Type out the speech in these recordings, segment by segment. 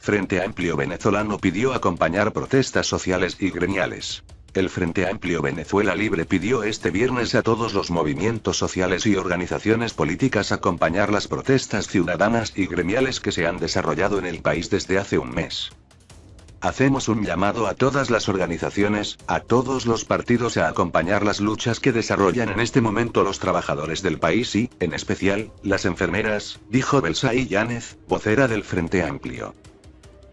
Frente Amplio Venezolano pidió acompañar protestas sociales y gremiales. El Frente Amplio Venezuela Libre pidió este viernes a todos los movimientos sociales y organizaciones políticas acompañar las protestas ciudadanas y gremiales que se han desarrollado en el país desde hace un mes. Hacemos un llamado a todas las organizaciones, a todos los partidos a acompañar las luchas que desarrollan en este momento los trabajadores del país y, en especial, las enfermeras, dijo Belsaí Yánez, vocera del Frente Amplio.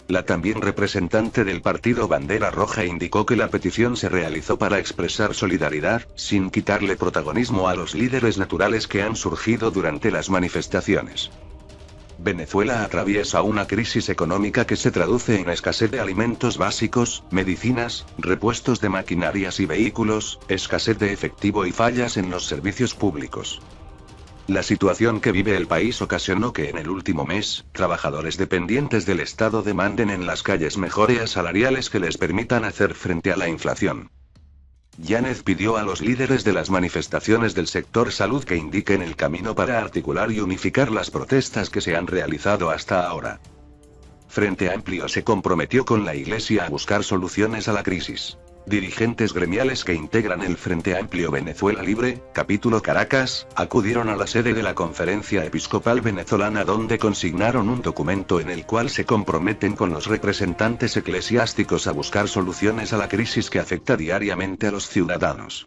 La también representante del partido Bandera Roja indicó que la petición se realizó para expresar solidaridad, sin quitarle protagonismo a los líderes naturales que han surgido durante las manifestaciones. Venezuela atraviesa una crisis económica que se traduce en escasez de alimentos básicos, medicinas, repuestos de maquinarias y vehículos, escasez de efectivo y fallas en los servicios públicos. La situación que vive el país ocasionó que en el último mes, trabajadores dependientes del Estado demanden en las calles mejoras salariales que les permitan hacer frente a la inflación. Yánez pidió a los líderes de las manifestaciones del sector salud que indiquen el camino para articular y unificar las protestas que se han realizado hasta ahora. Frente Amplio se comprometió con la Iglesia a buscar soluciones a la crisis. Dirigentes gremiales que integran el Frente Amplio Venezuela Libre, capítulo Caracas, acudieron a la sede de la Conferencia Episcopal Venezolana donde consignaron un documento en el cual se comprometen con los representantes eclesiásticos a buscar soluciones a la crisis que afecta diariamente a los ciudadanos.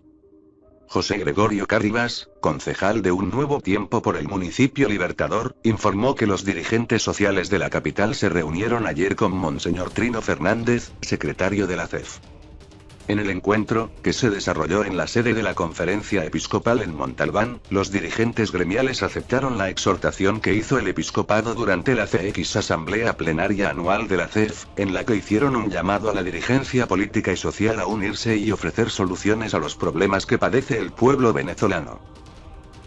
José Gregorio Cárribas, concejal de Un Nuevo Tiempo por el municipio Libertador, informó que los dirigentes sociales de la capital se reunieron ayer con Monseñor Trino Fernández, secretario de la CEF. En el encuentro, que se desarrolló en la sede de la Conferencia Episcopal en Montalbán, los dirigentes gremiales aceptaron la exhortación que hizo el episcopado durante la CX Asamblea Plenaria Anual de la CEF, en la que hicieron un llamado a la dirigencia política y social a unirse y ofrecer soluciones a los problemas que padece el pueblo venezolano.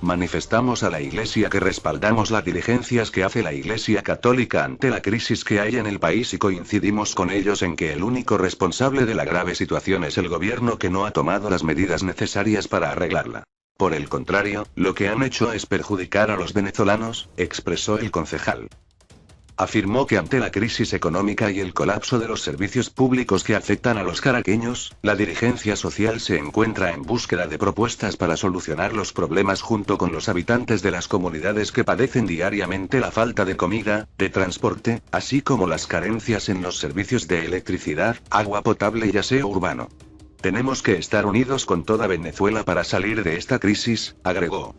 Manifestamos a la Iglesia que respaldamos las diligencias que hace la Iglesia Católica ante la crisis que hay en el país y coincidimos con ellos en que el único responsable de la grave situación es el gobierno que no ha tomado las medidas necesarias para arreglarla. Por el contrario, lo que han hecho es perjudicar a los venezolanos, expresó el concejal. Afirmó que ante la crisis económica y el colapso de los servicios públicos que afectan a los caraqueños, la dirigencia social se encuentra en búsqueda de propuestas para solucionar los problemas junto con los habitantes de las comunidades que padecen diariamente la falta de comida, de transporte, así como las carencias en los servicios de electricidad, agua potable y aseo urbano. Tenemos que estar unidos con toda Venezuela para salir de esta crisis, agregó.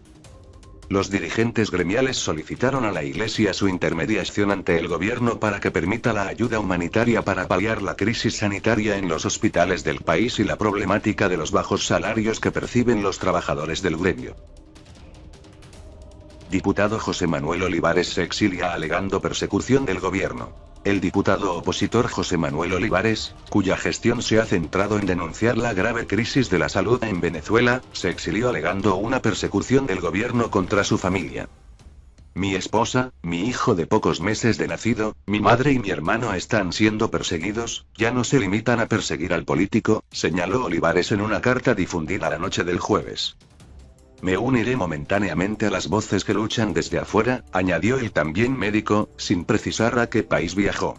Los dirigentes gremiales solicitaron a la Iglesia su intermediación ante el gobierno para que permita la ayuda humanitaria para paliar la crisis sanitaria en los hospitales del país y la problemática de los bajos salarios que perciben los trabajadores del gremio. Diputado José Manuel Olivares se exilia alegando persecución del gobierno. El diputado opositor José Manuel Olivares, cuya gestión se ha centrado en denunciar la grave crisis de la salud en Venezuela, se exilió alegando una persecución del gobierno contra su familia. Mi esposa, mi hijo de pocos meses de nacido, mi madre y mi hermano están siendo perseguidos, ya no se limitan a perseguir al político, señaló Olivares en una carta difundida la noche del jueves. Me uniré momentáneamente a las voces que luchan desde afuera, añadió el también médico, sin precisar a qué país viajó.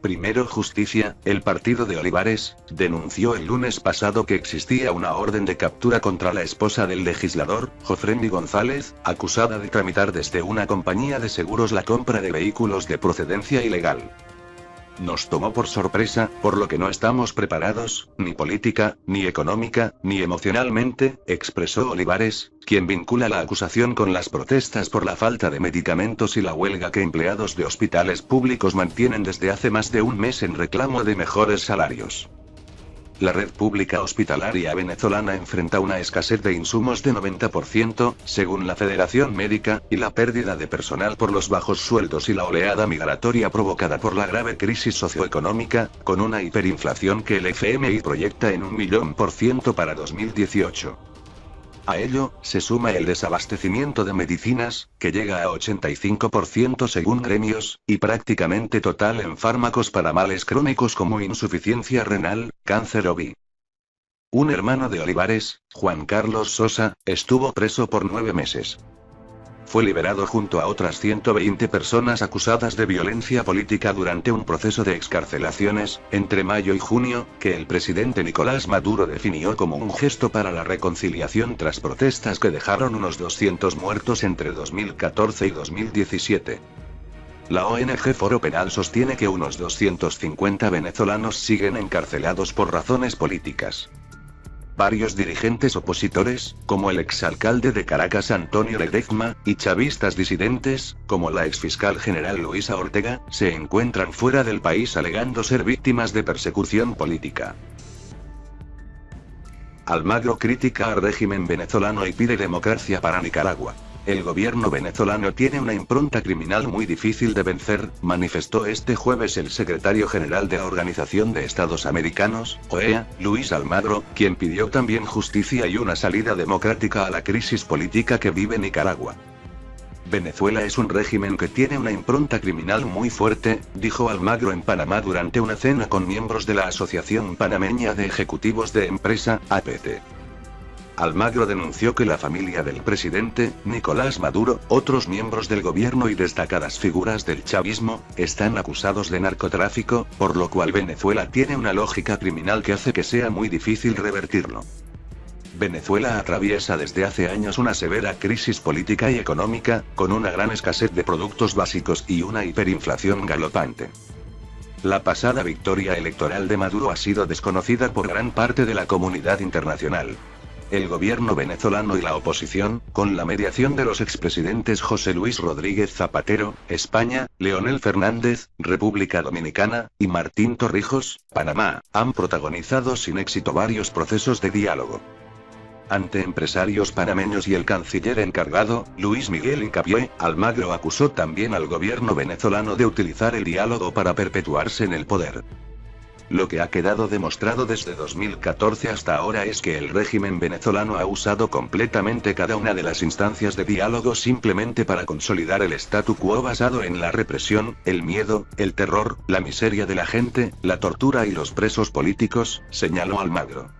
Primero Justicia, el partido de Olivares, denunció el lunes pasado que existía una orden de captura contra la esposa del legislador, Jofrendi González, acusada de tramitar desde una compañía de seguros la compra de vehículos de procedencia ilegal. Nos tomó por sorpresa, por lo que no estamos preparados, ni política, ni económica, ni emocionalmente, expresó Olivares, quien vincula la acusación con las protestas por la falta de medicamentos y la huelga que empleados de hospitales públicos mantienen desde hace más de un mes en reclamo de mejores salarios. La red pública hospitalaria venezolana enfrenta una escasez de insumos de 90%, según la Federación Médica, y la pérdida de personal por los bajos sueldos y la oleada migratoria provocada por la grave crisis socioeconómica, con una hiperinflación que el FMI proyecta en 1.000.000% para 2018. A ello, se suma el desabastecimiento de medicinas, que llega a 85% según gremios, y prácticamente total en fármacos para males crónicos como insuficiencia renal, cáncer o VI. Un hermano de Olivares, Juan Carlos Sosa, estuvo preso por 9 meses. fue liberado junto a otras 120 personas acusadas de violencia política durante un proceso de excarcelaciones, entre mayo y junio, que el presidente Nicolás Maduro definió como un gesto para la reconciliación tras protestas que dejaron unos 200 muertos entre 2014 y 2017. La ONG Foro Penal sostiene que unos 250 venezolanos siguen encarcelados por razones políticas. Varios dirigentes opositores, como el exalcalde de Caracas Antonio Ledezma, y chavistas disidentes, como la exfiscal general Luisa Ortega, se encuentran fuera del país alegando ser víctimas de persecución política. Almagro critica al régimen venezolano y pide democracia para Nicaragua. El gobierno venezolano tiene una impronta criminal muy difícil de vencer, manifestó este jueves el secretario general de la Organización de Estados Americanos, OEA, Luis Almagro, quien pidió también justicia y una salida democrática a la crisis política que vive Nicaragua. Venezuela es un régimen que tiene una impronta criminal muy fuerte, dijo Almagro en Panamá durante una cena con miembros de la Asociación Panameña de Ejecutivos de Empresa, APT. Almagro denunció que la familia del presidente, Nicolás Maduro, otros miembros del gobierno y destacadas figuras del chavismo, están acusados de narcotráfico, por lo cual Venezuela tiene una lógica criminal que hace que sea muy difícil revertirlo. Venezuela atraviesa desde hace años una severa crisis política y económica, con una gran escasez de productos básicos y una hiperinflación galopante. La pasada victoria electoral de Maduro ha sido desconocida por gran parte de la comunidad internacional. El gobierno venezolano y la oposición, con la mediación de los expresidentes José Luis Rodríguez Zapatero, España, Leonel Fernández, República Dominicana, y Martín Torrijos, Panamá, han protagonizado sin éxito varios procesos de diálogo. Ante empresarios panameños y el canciller encargado, Luis Miguel Hincapié, Almagro acusó también al gobierno venezolano de utilizar el diálogo para perpetuarse en el poder. Lo que ha quedado demostrado desde 2014 hasta ahora es que el régimen venezolano ha usado completamente cada una de las instancias de diálogo simplemente para consolidar el statu quo basado en la represión, el miedo, el terror, la miseria de la gente, la tortura y los presos políticos, señaló Almagro.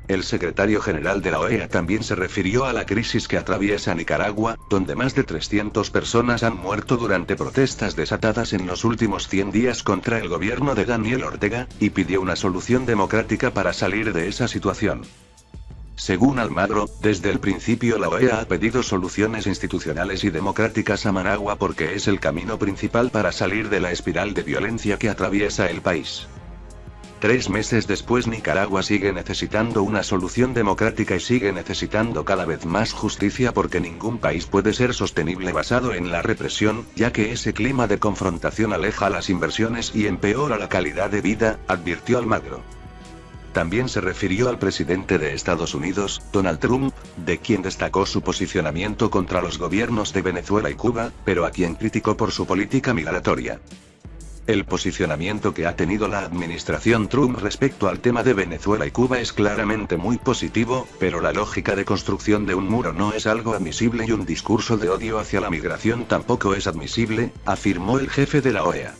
El secretario general de la OEA también se refirió a la crisis que atraviesa Nicaragua, donde más de 300 personas han muerto durante protestas desatadas en los últimos 100 días contra el gobierno de Daniel Ortega, y pidió una solución democrática para salir de esa situación. Según Almagro, desde el principio la OEA ha pedido soluciones institucionales y democráticas a Managua porque es el camino principal para salir de la espiral de violencia que atraviesa el país. 3 meses después Nicaragua sigue necesitando una solución democrática y sigue necesitando cada vez más justicia porque ningún país puede ser sostenible basado en la represión, ya que ese clima de confrontación aleja las inversiones y empeora la calidad de vida, advirtió Almagro. También se refirió al presidente de Estados Unidos, Donald Trump, de quien destacó su posicionamiento contra los gobiernos de Venezuela y Cuba, pero a quien criticó por su política migratoria. El posicionamiento que ha tenido la administración Trump respecto al tema de Venezuela y Cuba es claramente muy positivo, pero la lógica de construcción de un muro no es algo admisible y un discurso de odio hacia la migración tampoco es admisible, afirmó el jefe de la OEA.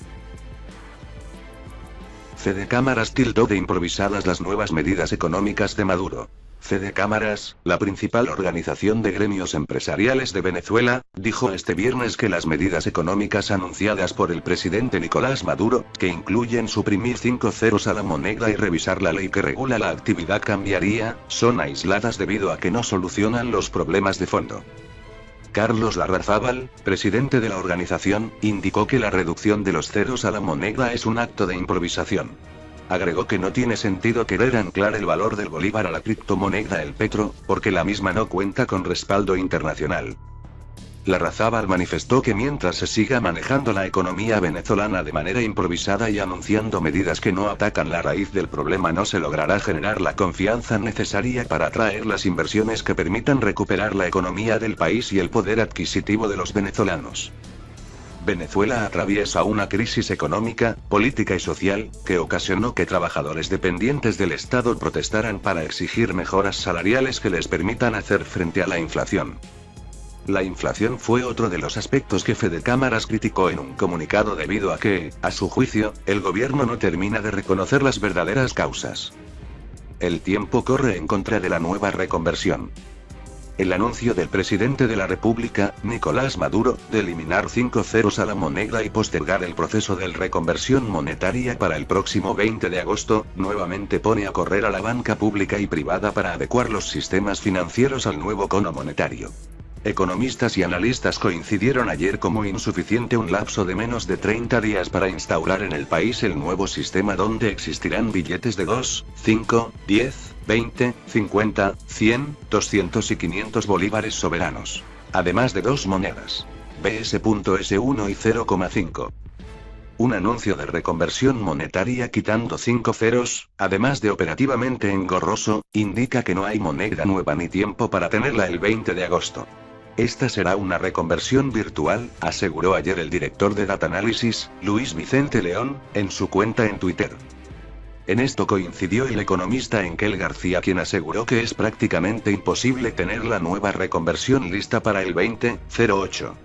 Fede Cámaras tildó de improvisadas las nuevas medidas económicas de Maduro. Fede Cámaras, la principal organización de gremios empresariales de Venezuela, dijo este viernes que las medidas económicas anunciadas por el presidente Nicolás Maduro, que incluyen suprimir 5 ceros a la moneda y revisar la ley que regula la actividad cambiaria, son aisladas debido a que no solucionan los problemas de fondo. Carlos Larrazábal, presidente de la organización, indicó que la reducción de los ceros a la moneda es un acto de improvisación. Agregó que no tiene sentido querer anclar el valor del bolívar a la criptomoneda el petro, porque la misma no cuenta con respaldo internacional. Larrazábal manifestó que mientras se siga manejando la economía venezolana de manera improvisada y anunciando medidas que no atacan la raíz del problema no se logrará generar la confianza necesaria para atraer las inversiones que permitan recuperar la economía del país y el poder adquisitivo de los venezolanos. Venezuela atraviesa una crisis económica, política y social, que ocasionó que trabajadores dependientes del Estado protestaran para exigir mejoras salariales que les permitan hacer frente a la inflación. La inflación fue otro de los aspectos que Fede Cámaras criticó en un comunicado debido a que, a su juicio, el gobierno no termina de reconocer las verdaderas causas. El tiempo corre en contra de la nueva reconversión. El anuncio del presidente de la República, Nicolás Maduro, de eliminar 5 ceros a la moneda y postergar el proceso de reconversión monetaria para el próximo 20 de agosto, nuevamente pone a correr a la banca pública y privada para adecuar los sistemas financieros al nuevo cono monetario. Economistas y analistas coincidieron ayer como insuficiente un lapso de menos de 30 días para instaurar en el país el nuevo sistema donde existirán billetes de 2, 5, 10, 20, 50, 100, 200 y 500 bolívares soberanos. Además de dos monedas. BS.S1 y 0,5. Un anuncio de reconversión monetaria quitando 5 ceros, además de operativamente engorroso, indica que no hay moneda nueva ni tiempo para tenerla el 20 de agosto. Esta será una reconversión virtual, aseguró ayer el director de Data Analysis, Luis Vicente León, en su cuenta en Twitter. En esto coincidió el economista Enkel García, quien aseguró que es prácticamente imposible tener la nueva reconversión lista para el 2008.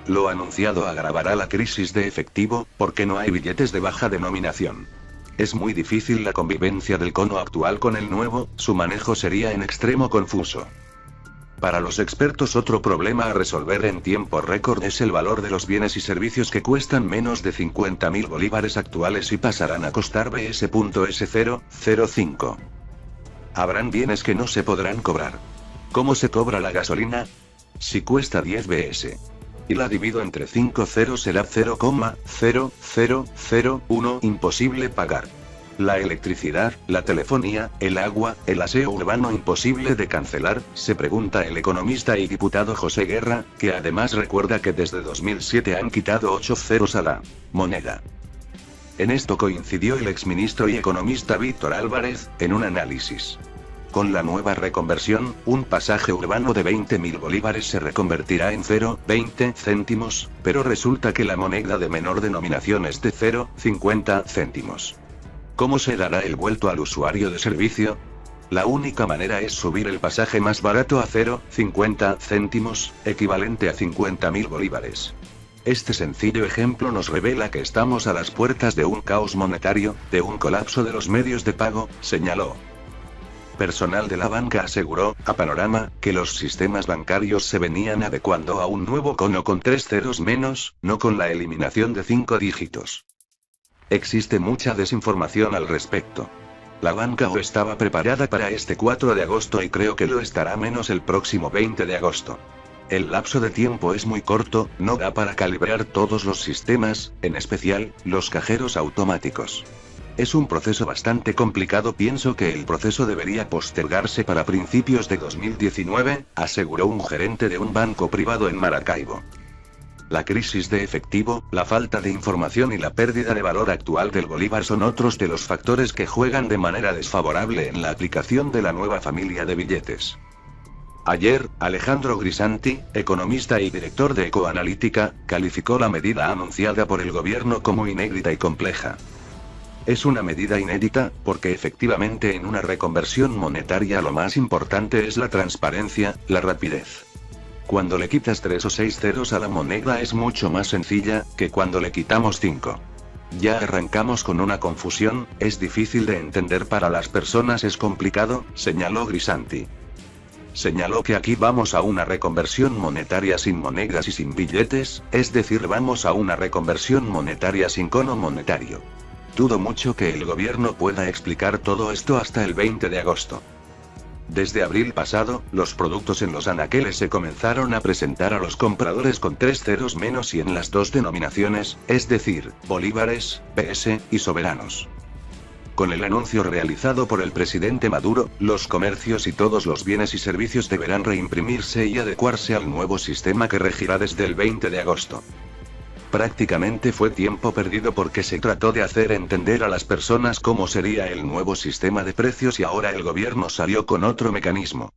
Lo anunciado agravará la crisis de efectivo, porque no hay billetes de baja denominación. Es muy difícil la convivencia del cono actual con el nuevo, su manejo sería en extremo confuso. Para los expertos, otro problema a resolver en tiempo récord es el valor de los bienes y servicios que cuestan menos de 50.000 bolívares actuales y pasarán a costar BS.S005. Habrán bienes que no se podrán cobrar. ¿Cómo se cobra la gasolina? Si cuesta 10 BS. Y la divido entre 5 ceros será 0,0001, imposible pagar. La electricidad, la telefonía, el agua, el aseo urbano imposible de cancelar, se pregunta el economista y diputado José Guerra, que además recuerda que desde 2007 han quitado 8 ceros a la moneda. En esto coincidió el exministro y economista Víctor Álvarez, en un análisis. Con la nueva reconversión, un pasaje urbano de 20.000 bolívares se reconvertirá en 0,20 céntimos, pero resulta que la moneda de menor denominación es de 0,50 céntimos. ¿Cómo se dará el vuelto al usuario de servicio? La única manera es subir el pasaje más barato a 0,50 céntimos, equivalente a 50.000 bolívares. Este sencillo ejemplo nos revela que estamos a las puertas de un caos monetario, de un colapso de los medios de pago, señaló. Personal de la banca aseguró, a Panorama, que los sistemas bancarios se venían adecuando a un nuevo cono con 3 ceros menos, no con la eliminación de 5 dígitos. Existe mucha desinformación al respecto. La banca o estaba preparada para este 4 de agosto y creo que lo estará menos el próximo 20 de agosto. El lapso de tiempo es muy corto, no da para calibrar todos los sistemas, en especial, los cajeros automáticos. Es un proceso bastante complicado. Pienso que el proceso debería postergarse para principios de 2019, aseguró un gerente de un banco privado en Maracaibo. La crisis de efectivo, la falta de información y la pérdida de valor actual del bolívar son otros de los factores que juegan de manera desfavorable en la aplicación de la nueva familia de billetes. Ayer, Alejandro Grisanti, economista y director de Ecoanalítica, calificó la medida anunciada por el gobierno como inédita y compleja. Es una medida inédita, porque efectivamente en una reconversión monetaria lo más importante es la transparencia, la rapidez. Cuando le quitas 3 o 6 ceros a la moneda es mucho más sencilla, que cuando le quitamos 5. Ya arrancamos con una confusión, es difícil de entender para las personas, es complicado, señaló Grisanti. Señaló que aquí vamos a una reconversión monetaria sin monedas y sin billetes, es decir, vamos a una reconversión monetaria sin cono monetario. Dudo mucho que el gobierno pueda explicar todo esto hasta el 20 de agosto. Desde abril pasado, los productos en los anaqueles se comenzaron a presentar a los compradores con 3 ceros menos y en las dos denominaciones, es decir, bolívares, BS, y soberanos. Con el anuncio realizado por el presidente Maduro, los comercios y todos los bienes y servicios deberán reimprimirse y adecuarse al nuevo sistema que regirá desde el 20 de agosto. Prácticamente fue tiempo perdido porque se trató de hacer entender a las personas cómo sería el nuevo sistema de precios y ahora el gobierno salió con otro mecanismo.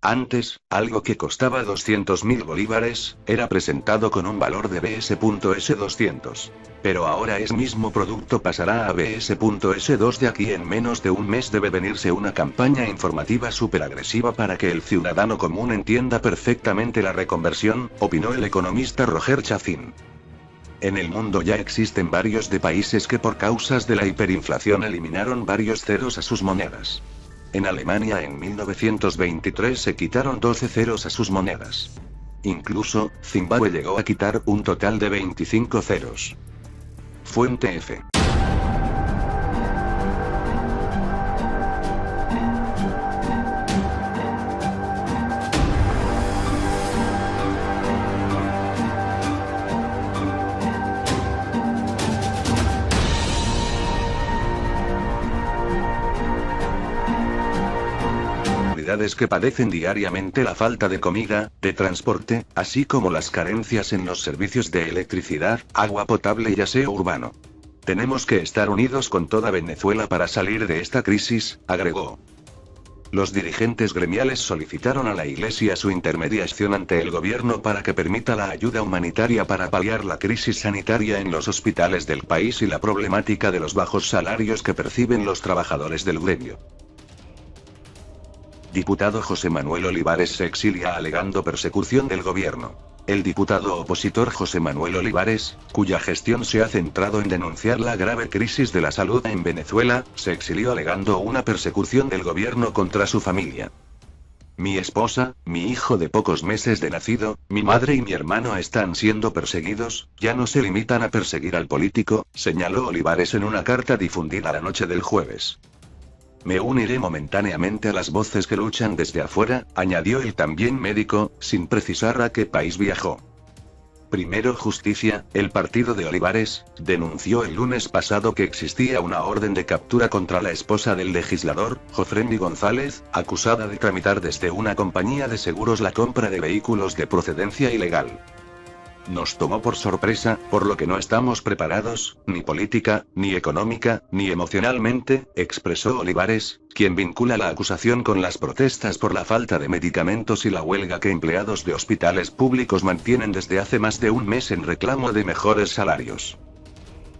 Antes, algo que costaba 200.000 bolívares, era presentado con un valor de BS.S200. Pero ahora ese mismo producto pasará a BS.S2 de aquí en menos de un mes. Debe venirse una campaña informativa súper agresiva para que el ciudadano común entienda perfectamente la reconversión, opinó el economista Roger Chafin. En el mundo ya existen varios de países que por causas de la hiperinflación eliminaron varios ceros a sus monedas. En Alemania en 1923 se quitaron 12 ceros a sus monedas. Incluso, Zimbabue llegó a quitar un total de 25 ceros. Fuente F. Que padecen diariamente la falta de comida, de transporte, así como las carencias en los servicios de electricidad, agua potable y aseo urbano. Tenemos que estar unidos con toda Venezuela para salir de esta crisis, agregó. Los dirigentes gremiales solicitaron a la Iglesia su intermediación ante el gobierno para que permita la ayuda humanitaria para paliar la crisis sanitaria en los hospitales del país y la problemática de los bajos salarios que perciben los trabajadores del gremio. Diputado José Manuel Olivares se exilia alegando persecución del gobierno. El diputado opositor José Manuel Olivares, cuya gestión se ha centrado en denunciar la grave crisis de la salud en Venezuela, se exilió alegando una persecución del gobierno contra su familia. Mi esposa, mi hijo de pocos meses de nacido, mi madre y mi hermano están siendo perseguidos, ya no se limitan a perseguir al político, señaló Olivares en una carta difundida la noche del jueves. Me uniré momentáneamente a las voces que luchan desde afuera, añadió el también médico, sin precisar a qué país viajó. Primero Justicia, el partido de Olivares, denunció el lunes pasado que existía una orden de captura contra la esposa del legislador, Jofrendi González, acusada de tramitar desde una compañía de seguros la compra de vehículos de procedencia ilegal. Nos tomó por sorpresa, por lo que no estamos preparados, ni política, ni económica, ni emocionalmente, expresó Olivares, quien vincula la acusación con las protestas por la falta de medicamentos y la huelga que empleados de hospitales públicos mantienen desde hace más de un mes en reclamo de mejores salarios.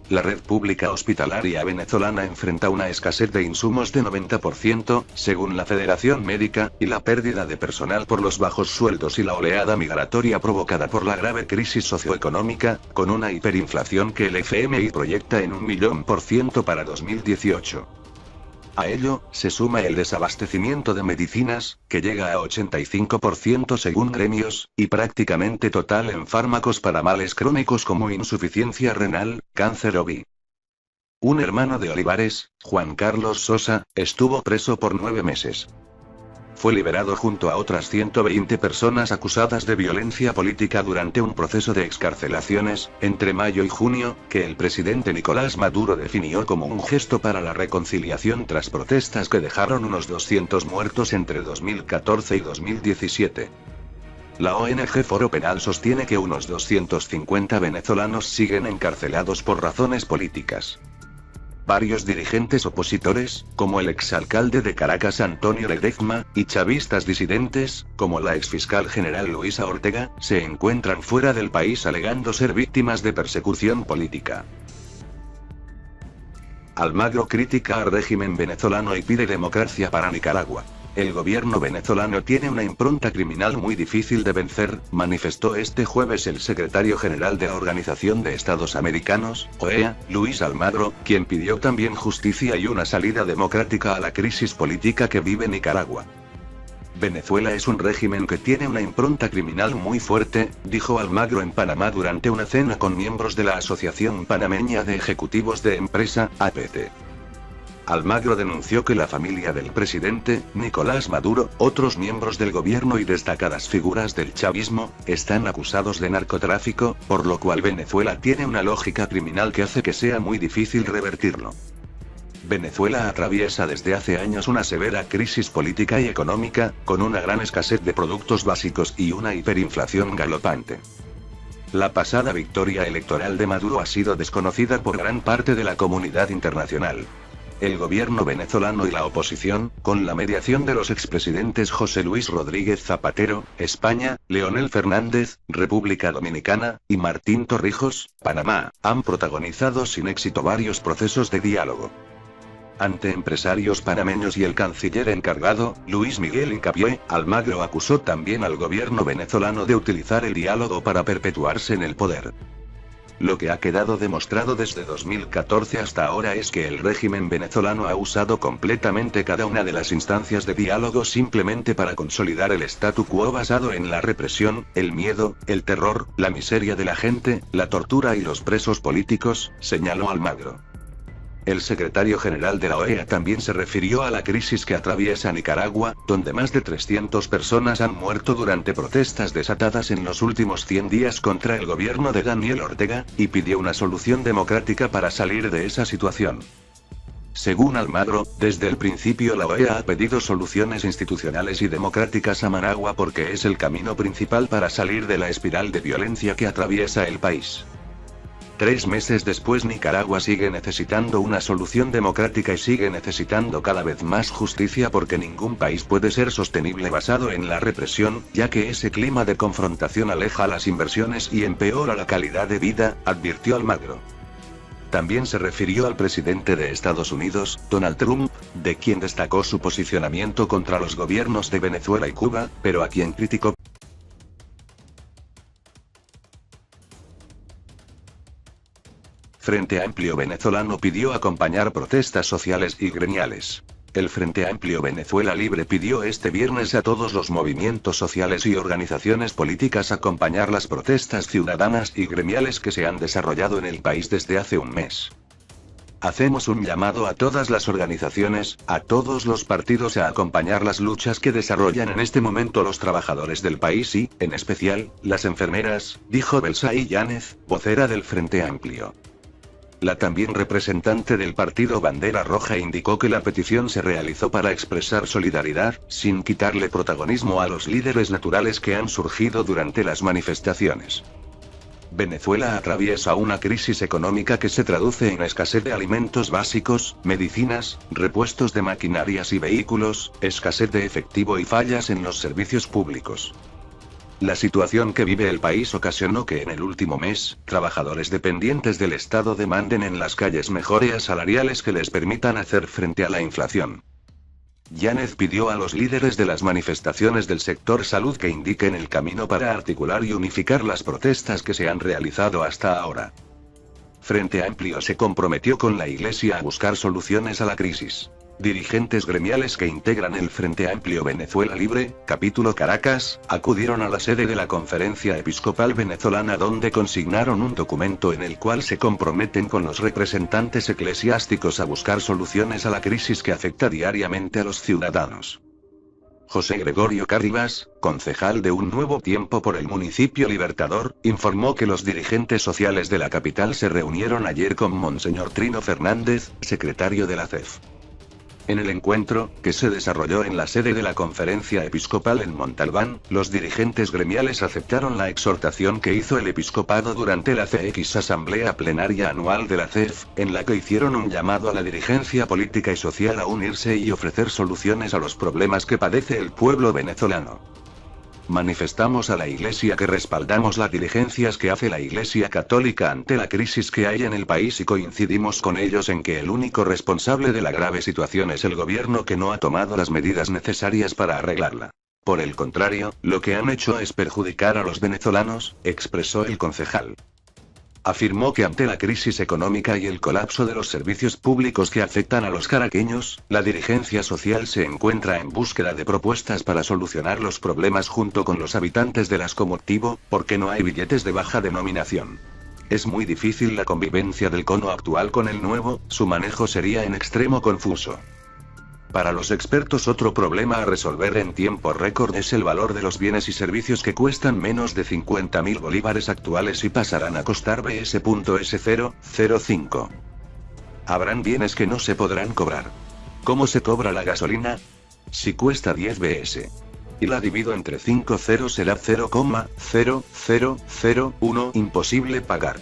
La red pública hospitalaria venezolana enfrenta una escasez de insumos de 90%, según la Federación Médica, y la pérdida de personal por los bajos sueldos y la oleada migratoria provocada por la grave crisis socioeconómica, con una hiperinflación que el FMI proyecta en 1.000.000% para 2018. A ello, se suma el desabastecimiento de medicinas, que llega a 85% según gremios, y prácticamente total en fármacos para males crónicos como insuficiencia renal, cáncer o VI. Un hermano de Olivares, Juan Carlos Sosa, estuvo preso por 9 meses. Fue liberado junto a otras 120 personas acusadas de violencia política durante un proceso de excarcelaciones, entre mayo y junio, que el presidente Nicolás Maduro definió como un gesto para la reconciliación tras protestas que dejaron unos 200 muertos entre 2014 y 2017. La ONG Foro Penal sostiene que unos 250 venezolanos siguen encarcelados por razones políticas. Varios dirigentes opositores, como el exalcalde de Caracas Antonio Ledezma, y chavistas disidentes, como la exfiscal general Luisa Ortega, se encuentran fuera del país alegando ser víctimas de persecución política. Almagro critica al régimen venezolano y pide democracia para Nicaragua. El gobierno venezolano tiene una impronta criminal muy difícil de vencer, manifestó este jueves el secretario general de la Organización de Estados Americanos, OEA, Luis Almagro, quien pidió también justicia y una salida democrática a la crisis política que vive Nicaragua. Venezuela es un régimen que tiene una impronta criminal muy fuerte, dijo Almagro en Panamá durante una cena con miembros de la Asociación Panameña de Ejecutivos de Empresa, APT. Almagro denunció que la familia del presidente, Nicolás Maduro, otros miembros del gobierno y destacadas figuras del chavismo, están acusados de narcotráfico, por lo cual Venezuela tiene una lógica criminal que hace que sea muy difícil revertirlo. Venezuela atraviesa desde hace años una severa crisis política y económica, con una gran escasez de productos básicos y una hiperinflación galopante. La pasada victoria electoral de Maduro ha sido desconocida por gran parte de la comunidad internacional. El gobierno venezolano y la oposición, con la mediación de los expresidentes José Luis Rodríguez Zapatero, España, Leonel Fernández, República Dominicana, y Martín Torrijos, Panamá, han protagonizado sin éxito varios procesos de diálogo. Ante empresarios panameños y el canciller encargado, Luis Miguel Hincapié, Almagro acusó también al gobierno venezolano de utilizar el diálogo para perpetuarse en el poder. Lo que ha quedado demostrado desde 2014 hasta ahora es que el régimen venezolano ha usado completamente cada una de las instancias de diálogo simplemente para consolidar el statu quo basado en la represión, el miedo, el terror, la miseria de la gente, la tortura y los presos políticos, señaló Almagro. El secretario general de la OEA también se refirió a la crisis que atraviesa Nicaragua, donde más de 300 personas han muerto durante protestas desatadas en los últimos 100 días contra el gobierno de Daniel Ortega, y pidió una solución democrática para salir de esa situación. Según Almagro, desde el principio la OEA ha pedido soluciones institucionales y democráticas a Managua porque es el camino principal para salir de la espiral de violencia que atraviesa el país. 3 meses después Nicaragua sigue necesitando una solución democrática y sigue necesitando cada vez más justicia porque ningún país puede ser sostenible basado en la represión, ya que ese clima de confrontación aleja las inversiones y empeora la calidad de vida, advirtió Almagro. También se refirió al presidente de Estados Unidos, Donald Trump, de quien destacó su posicionamiento contra los gobiernos de Venezuela y Cuba, pero a quien criticó. Frente Amplio venezolano pidió acompañar protestas sociales y gremiales. El Frente Amplio Venezuela Libre pidió este viernes a todos los movimientos sociales y organizaciones políticas acompañar las protestas ciudadanas y gremiales que se han desarrollado en el país desde hace un mes. Hacemos un llamado a todas las organizaciones, a todos los partidos a acompañar las luchas que desarrollan en este momento los trabajadores del país y, en especial, las enfermeras, dijo Belsaí Yáñez, vocera del Frente Amplio. La también representante del partido Bandera Roja indicó que la petición se realizó para expresar solidaridad, sin quitarle protagonismo a los líderes naturales que han surgido durante las manifestaciones. Venezuela atraviesa una crisis económica que se traduce en escasez de alimentos básicos, medicinas, repuestos de maquinarias y vehículos, escasez de efectivo y fallas en los servicios públicos. La situación que vive el país ocasionó que en el último mes, trabajadores dependientes del Estado demanden en las calles mejoras salariales que les permitan hacer frente a la inflación. Yáñez pidió a los líderes de las manifestaciones del sector salud que indiquen el camino para articular y unificar las protestas que se han realizado hasta ahora. Frente Amplio se comprometió con la Iglesia a buscar soluciones a la crisis. Dirigentes gremiales que integran el Frente Amplio Venezuela Libre, capítulo Caracas, acudieron a la sede de la Conferencia Episcopal Venezolana donde consignaron un documento en el cual se comprometen con los representantes eclesiásticos a buscar soluciones a la crisis que afecta diariamente a los ciudadanos. José Gregorio Cárribas, concejal de Un Nuevo Tiempo por el municipio Libertador, informó que los dirigentes sociales de la capital se reunieron ayer con Monseñor Trino Fernández, secretario de la CEF. En el encuentro, que se desarrolló en la sede de la Conferencia Episcopal en Montalbán, los dirigentes gremiales aceptaron la exhortación que hizo el episcopado durante la CX Asamblea Plenaria Anual de la CEF, en la que hicieron un llamado a la dirigencia política y social a unirse y ofrecer soluciones a los problemas que padece el pueblo venezolano. Manifestamos a la Iglesia que respaldamos las diligencias que hace la Iglesia Católica ante la crisis que hay en el país y coincidimos con ellos en que el único responsable de la grave situación es el gobierno que no ha tomado las medidas necesarias para arreglarla. Por el contrario, lo que han hecho es perjudicar a los venezolanos, expresó el concejal. Afirmó que ante la crisis económica y el colapso de los servicios públicos que afectan a los caraqueños, la dirigencia social se encuentra en búsqueda de propuestas para solucionar los problemas junto con los habitantes de las Motivo, porque no hay billetes de baja denominación. Es muy difícil la convivencia del cono actual con el nuevo, su manejo sería en extremo confuso. Para los expertos otro problema a resolver en tiempo récord es el valor de los bienes y servicios que cuestan menos de 50.000 bolívares actuales y pasarán a costar BS.S005. Habrán bienes que no se podrán cobrar. ¿Cómo se cobra la gasolina? Si cuesta 10 BS. Y la divido entre 5 ceros será 0,0001 imposible pagar.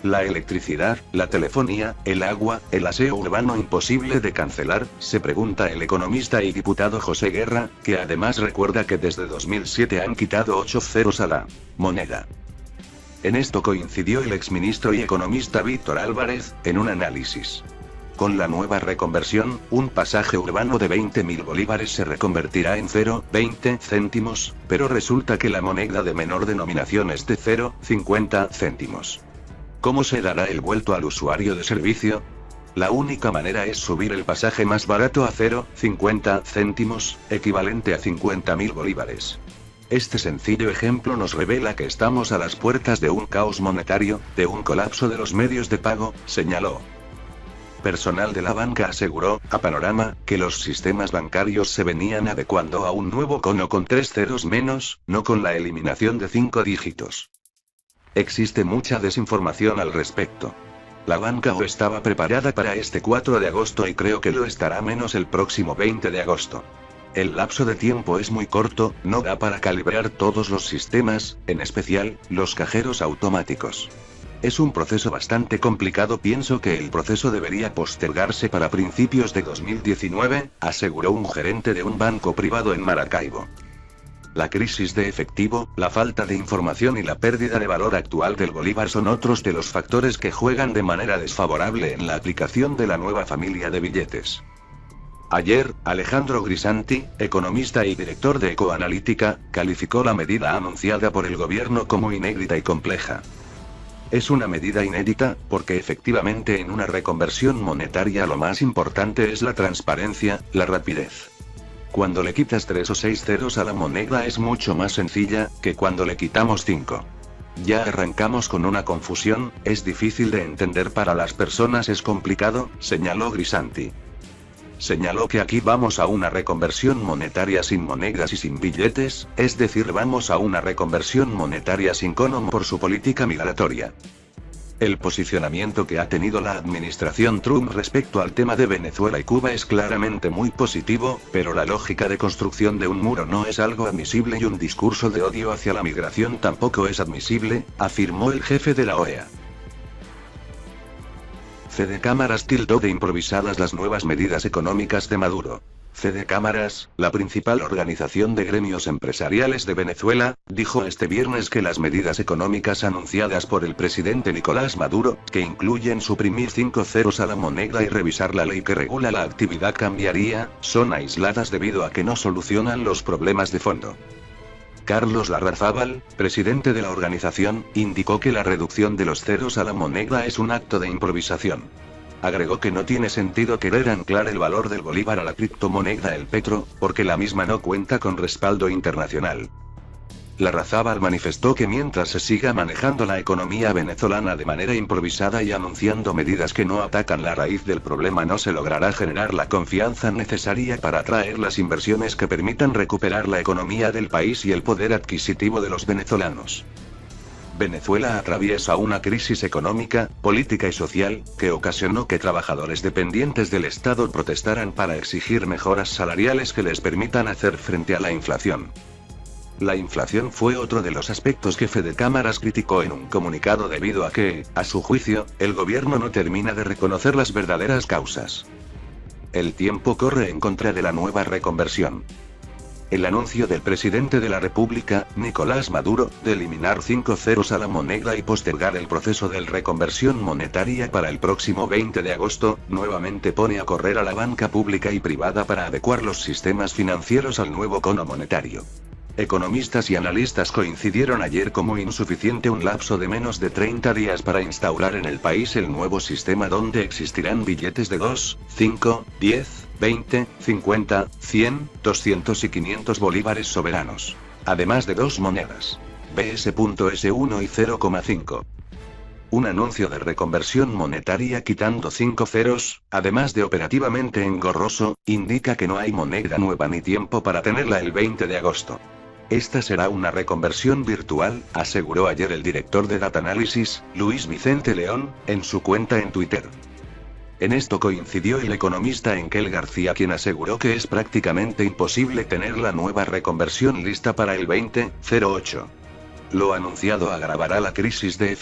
La electricidad, la telefonía, el agua, el aseo urbano imposible de cancelar, se pregunta el economista y diputado José Guerra, que además recuerda que desde 2007 han quitado 8 ceros a la moneda. En esto coincidió el exministro y economista Víctor Álvarez, en un análisis. Con la nueva reconversión, un pasaje urbano de 20.000 bolívares se reconvertirá en 0,20 céntimos, pero resulta que la moneda de menor denominación es de 0,50 céntimos. ¿Cómo se dará el vuelto al usuario de servicio? La única manera es subir el pasaje más barato a 0,50 céntimos, equivalente a 50.000 bolívares. Este sencillo ejemplo nos revela que estamos a las puertas de un caos monetario, de un colapso de los medios de pago, señaló. Personal de la banca aseguró, a Panorama, que los sistemas bancarios se venían adecuando a un nuevo cono con 3 ceros menos, no con la eliminación de 5 dígitos. Existe mucha desinformación al respecto. La banca o estaba preparada para este 4 de agosto y creo que lo estará menos el próximo 20 de agosto. El lapso de tiempo es muy corto, no da para calibrar todos los sistemas, en especial, los cajeros automáticos. Es un proceso bastante complicado. Pienso que el proceso debería postergarse para principios de 2019, aseguró un gerente de un banco privado en Maracaibo. La crisis de efectivo, la falta de información y la pérdida de valor actual del bolívar son otros de los factores que juegan de manera desfavorable en la aplicación de la nueva familia de billetes. Ayer, Alejandro Grisanti, economista y director de Ecoanalítica, calificó la medida anunciada por el gobierno como inédita y compleja. Es una medida inédita, porque efectivamente en una reconversión monetaria lo más importante es la transparencia, la rapidez. Cuando le quitas 3 o 6 ceros a la moneda es mucho más sencilla, que cuando le quitamos 5. Ya arrancamos con una confusión, es difícil de entender para las personas, es complicado, señaló Grisanti. Señaló que aquí vamos a una reconversión monetaria sin monedas y sin billetes, es decir, vamos a una reconversión monetaria sin cono por su política migratoria. El posicionamiento que ha tenido la administración Trump respecto al tema de Venezuela y Cuba es claramente muy positivo, pero la lógica de construcción de un muro no es algo admisible y un discurso de odio hacia la migración tampoco es admisible, afirmó el jefe de la OEA. Fede Cámaras tildó de improvisadas las nuevas medidas económicas de Maduro. Fede Cámaras, la principal organización de gremios empresariales de Venezuela, dijo este viernes que las medidas económicas anunciadas por el presidente Nicolás Maduro, que incluyen suprimir 5 ceros a la moneda y revisar la ley que regula la actividad cambiaria, son aisladas debido a que no solucionan los problemas de fondo. Carlos Larrazábal, presidente de la organización, indicó que la reducción de los ceros a la moneda es un acto de improvisación. Agregó que no tiene sentido querer anclar el valor del bolívar a la criptomoneda el petro, porque la misma no cuenta con respaldo internacional. Larrazábal manifestó que mientras se siga manejando la economía venezolana de manera improvisada y anunciando medidas que no atacan la raíz del problema, no se logrará generar la confianza necesaria para atraer las inversiones que permitan recuperar la economía del país y el poder adquisitivo de los venezolanos. Venezuela atraviesa una crisis económica, política y social, que ocasionó que trabajadores dependientes del Estado protestaran para exigir mejoras salariales que les permitan hacer frente a la inflación. La inflación fue otro de los aspectos que Fede Cámaras criticó en un comunicado debido a que, a su juicio, el gobierno no termina de reconocer las verdaderas causas. El tiempo corre en contra de la nueva reconversión. El anuncio del presidente de la República, Nicolás Maduro, de eliminar 5 ceros a la moneda y postergar el proceso de reconversión monetaria para el próximo 20 de agosto, nuevamente pone a correr a la banca pública y privada para adecuar los sistemas financieros al nuevo cono monetario. Economistas y analistas coincidieron ayer como insuficiente un lapso de menos de 30 días para instaurar en el país el nuevo sistema donde existirán billetes de 2, 5, 10, 20, 50, 100, 200 y 500 bolívares soberanos. Además de dos monedas. BS.S1 y 0,5. Un anuncio de reconversión monetaria quitando 5 ceros, además de operativamente engorroso, indica que no hay moneda nueva ni tiempo para tenerla el 20 de agosto. Esta será una reconversión virtual, aseguró ayer el director de Data Analysis, Luis Vicente León, en su cuenta en Twitter. En esto coincidió el economista Enkel García, quien aseguró que es prácticamente imposible tener la nueva reconversión lista para el 2008. Lo anunciado agravará la crisis de efectivo.